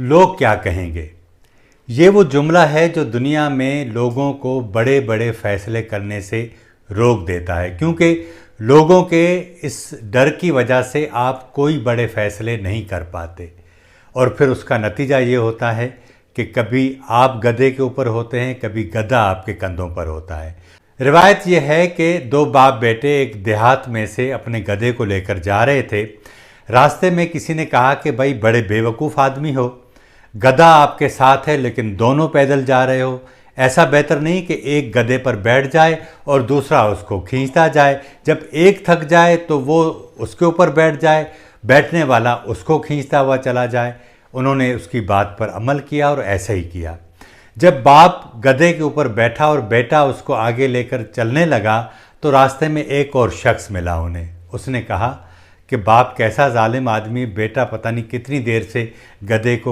لوگ کیا کہیں گے؟ یہ وہ جملہ ہے جو دنیا میں لوگوں کو بڑے بڑے فیصلے کرنے سے روک دیتا ہے، کیونکہ لوگوں کے اس ڈر کی وجہ سے آپ کوئی بڑے فیصلے نہیں کر پاتے، اور پھر اس کا نتیجہ یہ ہوتا ہے کہ کبھی آپ گدھے کے اوپر ہوتے ہیں، کبھی گدھا آپ کے کندھوں پر ہوتا ہے۔ روایت یہ ہے کہ دو باپ بیٹے ایک دیہات میں سے اپنے گدھے کو لے کر جا رہے تھے۔ راستے میں کسی نے کہا کہ بھائی بڑے بیوقوف آدمی ہو، گدھا آپ کے ساتھ ہے لیکن دونوں پیدل جا رہے ہو، ایسا بہتر نہیں کہ ایک گدھے پر بیٹھ جائے اور دوسرا اس کو کھینچتا جائے، جب ایک تھک جائے تو وہ اس کے اوپر بیٹھ جائے، بیٹھنے والا اس کو کھینچتا ہوا چلا جائے۔ انہوں نے اس کی بات پر عمل کیا اور ایسا ہی کیا۔ جب باپ گدھے کے اوپر بیٹھا اور بیٹا اس کو آگے لے کر چلنے لگا تو راستے میں ایک اور شخص ملا انہیں۔ اس نے کہا کہ باپ کیسا ظالم آدمی، بیٹا پتہ نہیں کتنی دیر سے گدھے کو